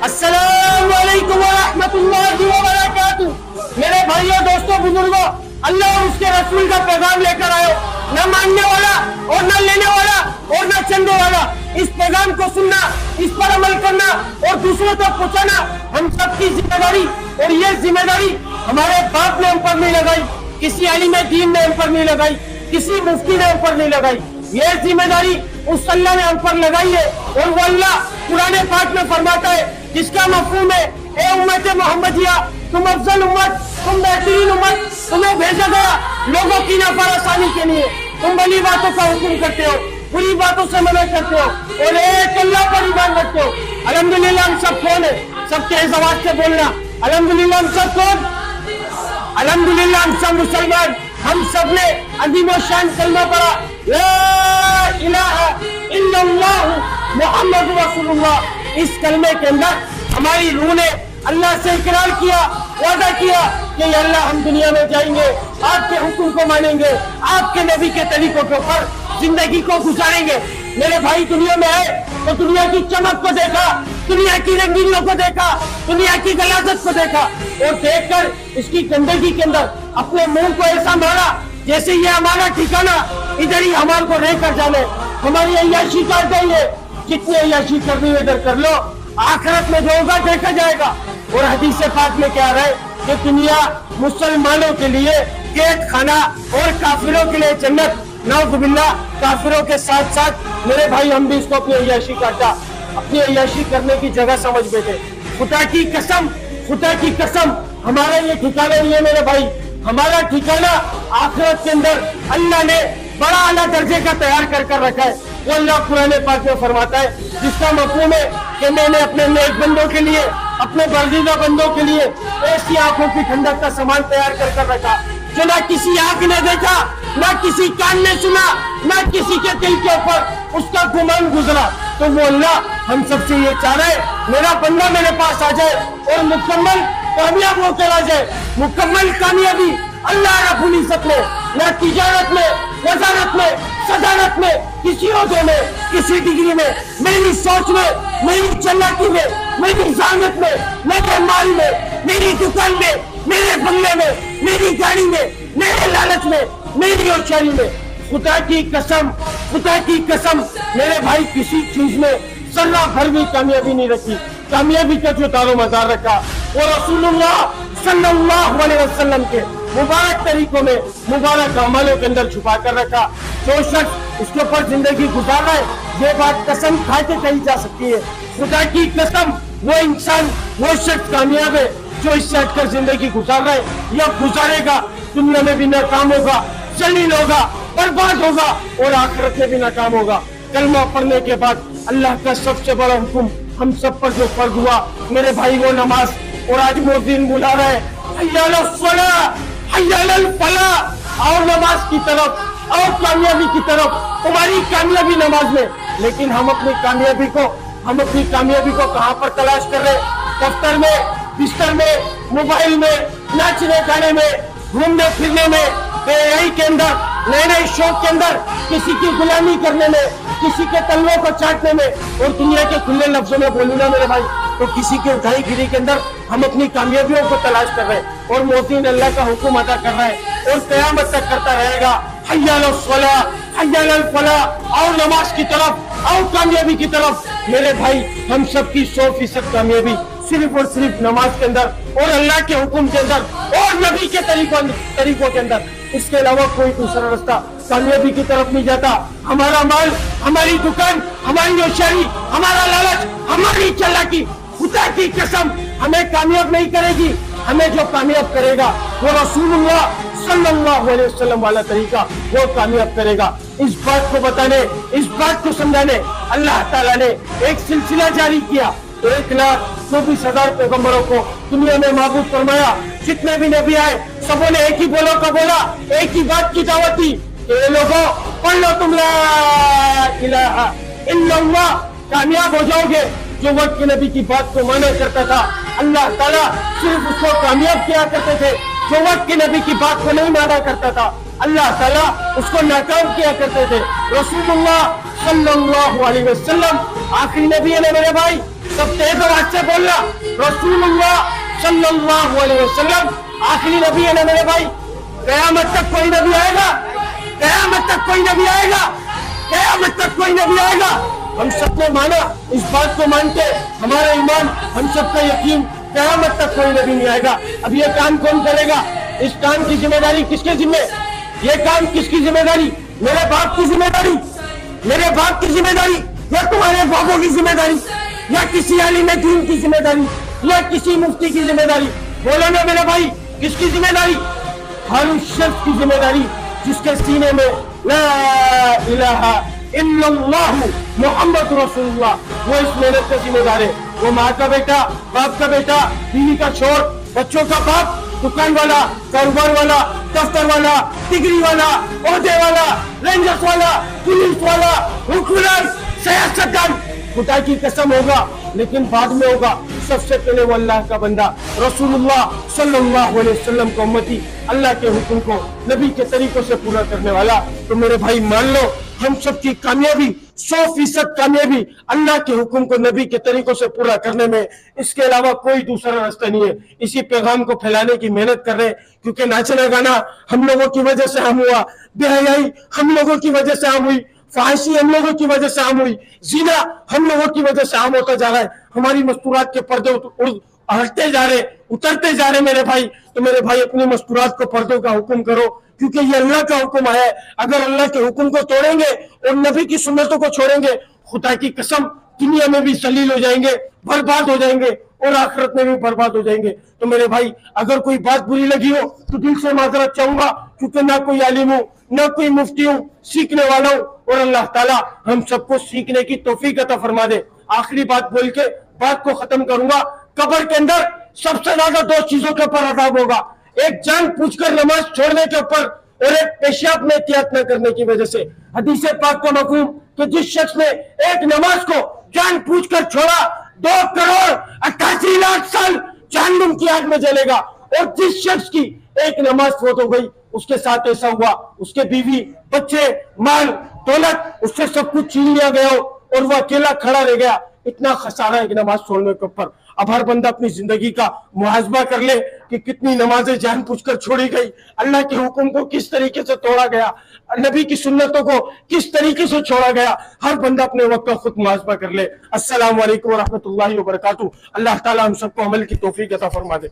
अस्सलाम वालेकुम व रहमतुल्लाहि व बरकातुहू। मेरे भाइयों, दोस्तों, बुजुर्गों, अल्लाह और उसके रसूल का पैगाम लेकर आए। न मानने वाला और न लेने वाला और न चंदे वाला, इस पैगाम को सुनना, इस पर अमल करना और दूसरों तक पहुंचाना हम सबकी जिम्मेदारी। और ये जिम्मेदारी हमारे बाप ने हम पर नहीं लगाई, किसी आलिम दीन ने हम पर नहीं लगाई, किसी मुफ्ती ने हम पर नहीं लगाई। ये जिम्मेदारी उस अल्लाह ने हम पर लगाई है। और वो अल्लाह कुरान पाक में फरमाता है, जिसका मफहूम है, ए उम्मत मोहम्मदिया, तुम अफजल उम्मत, तुम बेहतरीन उम्मत, तुम्हें भेजा गया लोगों की नाफरमानी के लिए। तुम भली बातों का हुक्म करते हो, बुरी बातों से मना करते हो और एक अल्लाह पर ईमान रखते हो। अल्हम्दुलिल्लाह हम सब कौन है? सबके आवाज से बोलना, अल्हम्दुलिल्लाह हम सब कौन? अल्हम्दुलिल्लाह हम सब मुसलमान। हम सब ने अजीम शान कलमा पढ़ा, ला इलाहा इल्लल्लाह मुहम्मद रसूलुल्लाह। इस कलमे के अंदर हमारी रूह ने अल्लाह से इकरार किया, वादा किया कि अल्लाह हम दुनिया में जाएंगे, आपके हुक्म को मानेंगे, आपके नबी के तरीकों के ऊपर जिंदगी को गुजारेंगे। मेरे भाई, दुनिया में आए तो दुनिया की चमक को देखा, दुनिया की रंगीनियों को देखा, दुनिया की गलाजत को देखा और देखकर इसकी गंदगी के अंदर अपने मुंह को ऐसा मारा जैसे ये हमारा ठिकाना इधर ही हमारे को रह कर जाने, हमारी अय्याशी कर देंगे। जितनी अय्याशी करनी है इधर कर लो, आखिरत में जो होगा देखा जाएगा। और हदीस पाक में क्या है कि दुनिया मुसलमानों के लिए कैद खाना और काफिरों के लिए जन्नत। नाउज़ुबिल्लाह, काफिरों के साथ साथ मेरे भाई हम भी इसको अपनी अय्याशी काटा, अपनी अय्याशी करने की जगह समझ बैठे। खुदा की कसम, खुदा की कसम, हमारा ये ठिकाना नहीं है मेरे भाई। हमारा ठिकाना आखिरत के अंदर अल्लाह ने बड़ा आला दर्जे का तैयार कर रखा है। वो अल्लाह कुरान पाक में फरमाता है, जिसका मफहूम है कि मैंने अपने नेक बंदों के लिए, अपने बर्दीदा बंदों के लिए ऐसी आंखों की ठंडक का सामान तैयार कर रखा जो ना किसी आंख ने देखा, ना किसी कान ने सुना, ना किसी के दिल के ऊपर उसका गुमान गुजरा। तो वो अल्लाह हम सबसे ये चाह रहा है, मेरा बंदा मेरे पास आ जाए और मुकम्मल कामयाब होकर आ जाए। मुकम्मल कामयाबी अल्लाह रब्बुल इज्जत ने, ना तिजारत में, वजारत में, सदारत में, किसी ओहदे में, किसी डिग्री में, मेरी सोच में, मेरी चालाकी में, मेरी ज़ानत में, मेरे माल में, मेरी दुकान में, मेरे बंगले में, मेरी गाड़ी में, मेरे लालच में, मेरी होशियारी में। खुदा की कसम, खुदा की कसम, मेरे भाई किसी चीज में जर्रा भर भी कामयाबी नहीं रखी। कामयाबी का जो दारो मदार रखा वो रसूलुल्लाह सल्लल्लाहु अलैहि वसल्लम के मुबारक तरीकों में, मुबारक अमलों के अंदर छुपा कर रखा। जो शख्स उसके ऊपर जिंदगी गुजार रहा है, ये बात कसम खा के कही जा सकती है, खुदा की कसम, वो इंसान, वो शख्स कामयाब है जो इससे हटकर जिंदगी गुजार रहा है या गुजारेगा। दुनिया में भी नाकाम होगा, जलील होगा, बर्बाद होगा और आखिरत में भी नाकाम होगा। कलमा पढ़ने के बाद अल्लाह का सबसे बड़ा हुक्म हम सब पर जो फर्ज हुआ मेरे भाई, वो नमाज। और आज मुअज्जिन बुला रहे हैं, हय्या अलल सलाह, हय्या अलल फलाह, और नमाज की तरफ, और कामयाबी की तरफ। तुम्हारी कामयाबी नमाज में, लेकिन हम अपनी कामयाबी को कहाँ पर तलाश कर रहे? दफ्तर में, बिस्तर में, मोबाइल में, नाचने गाने में, घूमने फिरने में, बेहयाई के अंदर, नए नए शौक के अंदर, किसी की गुलामी करने में, किसी के तलवों को चाटने में। और दुनिया के खुले लफ्जों में बोलूँ ना मेरे भाई, तो किसी के उठाई गिरी के अंदर हम अपनी कामयाबियों को तलाश कर रहे हैं। और मुअज्जिन अल्लाह का हुक्म अदा कर रहा है और क़यामत तक करता रहेगा, हय्या अलल सलाह, हय्या अलल फलाह, और नमाज की तरफ, और कामयाबी की तरफ। मेरे भाई, हम सबकी 100% कामयाबी सिर्फ और सिर्फ नमाज के अंदर और अल्लाह के हुक्म के अंदर और नबी के तरीकों के अंदर। इसके अलावा कोई दूसरा रास्ता कामयाबी की तरफ नहीं जाता। हमारा माल, हमारी दुकान, हमारी होशियारी, हमारा लालच, हमारी चालाकी, खुदा की कसम हमें कामयाब नहीं करेगी। हमें जो कामयाब करेगा वो रसूलुल्लाह सल्लल्लाहु अलैहि वसल्लम वाला तरीका, वो कामयाब करेगा। इस बात को बताने, इस बात को समझाने अल्लाह ताला ने एक सिलसिला जारी किया। 1,24,000 पैगम्बरों को दुनिया में महबूब फरमाया। जितने भी नबी आए सबों ने एक ही बोलो का बोला, एक ही बात की दावत दी, ये लोगों पढ़ लो तुम ला इलाहा इल्लल्लाह, कामयाब हो जाओगे। जो वक्त के नबी की बात को माना करता था, अल्लाह ताला सिर्फ उसको कामयाब किया करते थे। जो वक्त के नबी की बात को नहीं माना करता था, अल्लाह ताला उसको नाकाम किया करते थे। रसूलुल्लाह सल्लल्लाहु अलैहि वसल्लम आखिरी नबी है मेरे भाई, सब तेज आवाज से बोलना, रसूलुल्लाह सल्लल्लाहु अलैहि वसल्लम आखिरी नबी है ना मेरे भाई। कयामत तक कोई नबी आएगा, कयामत तक कोई नबी आएगा, कयामत तक कोई नबी आएगा। हम सबने माना, इस बात को मानते हमारा ईमान, हम सबका यकीन, कयामत तक कोई नबी नहीं आएगा। अब ये काम कौन करेगा? इस काम की जिम्मेदारी किसके जिम्मे? ये काम किसकी जिम्मेदारी? मेरे बाप की जिम्मेदारी, मेरे बाप की जिम्मेदारी, या तुम्हारे बापों की जिम्मेदारी, या किसी आलिम दीन की जिम्मेदारी, या किसी मुफ्ती की जिम्मेदारी? बोलो ना मेरे भाई, किसकी जिम्मेदारी? हर उस शख्स की जिम्मेदारी जिसके सीने में ला इलाहा इल्लल्लाह मुहम्मद रसूलुल्लाह, वो इस मेहनत का जिम्मेदार है। वो माँ का बेटा, बाप का बेटा, बीवी का छोर, बच्चों का बाप, दुकान वाला, कारोबार वाला, दफ्तर वाला, डिग्री वाला, ओहदे वाला, रेंजर्स वाला, पुलिस वाला, हुकूमत, सियासतदान, खुदा की कसम होगा, लेकिन बाद में होगा। सबसे पहले वो अल्लाह का बंदा, रसूलुल्लाह सल्लल्लाहु अलैहि वसल्लम का उम्मती, अल्लाह के हुक्म को नबी के तरीकों से पूरा करने वाला। तो मेरे भाई मान लो, हम सबकी कामयाबी 100% कामयाबी अल्लाह के हुक्म को नबी के तरीकों से पूरा करने में, इसके अलावा कोई दूसरा रास्ता नहीं है। इसी पैगाम को फैलाने की मेहनत कर रहे हैं, क्योंकि नाचना गाना हम लोगों की वजह से हम हुआ, बेहयाई हम लोगों की वजह से हम हुई, फाहिशी हम लोगों की वजह से आम हुई, जीना हम लोगों की वजह से आम होता जा रहा है। हमारी मस्तूरात के पर्दे हटते जा रहे, उतरते जा रहे मेरे भाई। तो मेरे भाई अपनी मस्तूरात को पर्दों का हुक्म करो, क्योंकि ये अल्लाह का हुक्म है। अगर अल्लाह के हुक्म को तोड़ेंगे और नबी की सुन्नतों को छोड़ेंगे, खुदा की कसम दुनिया में भी जलील हो जाएंगे, बर्बाद हो जाएंगे, और आखिरत में भी बर्बाद हो जाएंगे। तो मेरे भाई अगर कोई बात बुरी लगी हो तो दिल से माजरत चाहूंगा, क्योंकि ना कोई आलिम हूँ, ना कोई मुफ्ती हूँ, सीखने वाला हूँ, और अल्लाह ताला हम सबको सीखने की तौफीक अता फरमा दे। आखिरी बात बोल के बात को खत्म करूंगा। कब्र के अंदर सबसे ज्यादा 2 चीजों के ऊपर अजाब होगा, एक जान पूछकर नमाज छोड़ने के ऊपर, और एक पेशाब में एहतियात न करने की वजह से। हदीस पाक का मफहूम कि जिस शख्स ने एक नमाज को जान पूछकर छोड़ा, 2,88,00,000 साल जहन्नुम की आग में जलेगा। और जिस शख्स की एक नमाज फौत हो गई, उसके साथ ऐसा हुआ, उसके बीवी, बच्चे, माल, दौलत, उससे सब कुछ छीन लिया गया हो, और वो अकेला खड़ा रह गया। इतना खसारा एक नमाज छोड़ने के ऊपर। अब हर बंदा अपनी जिंदगी का मुहासबा कर ले कि कितनी नमाजें जान पूछकर छोड़ी गई, अल्लाह के हुक्म को किस तरीके से तोड़ा गया, नबी की सुन्नतों को किस तरीके से छोड़ा गया। हर बंदा अपने वक्त का खुद मुहासबा कर ले। अस्सलाम वालेकुम व रहमतुल्लाहि व बरकातहू। अल्लाह ताला हम सबको अमल की तौफीक अता फरमा दे।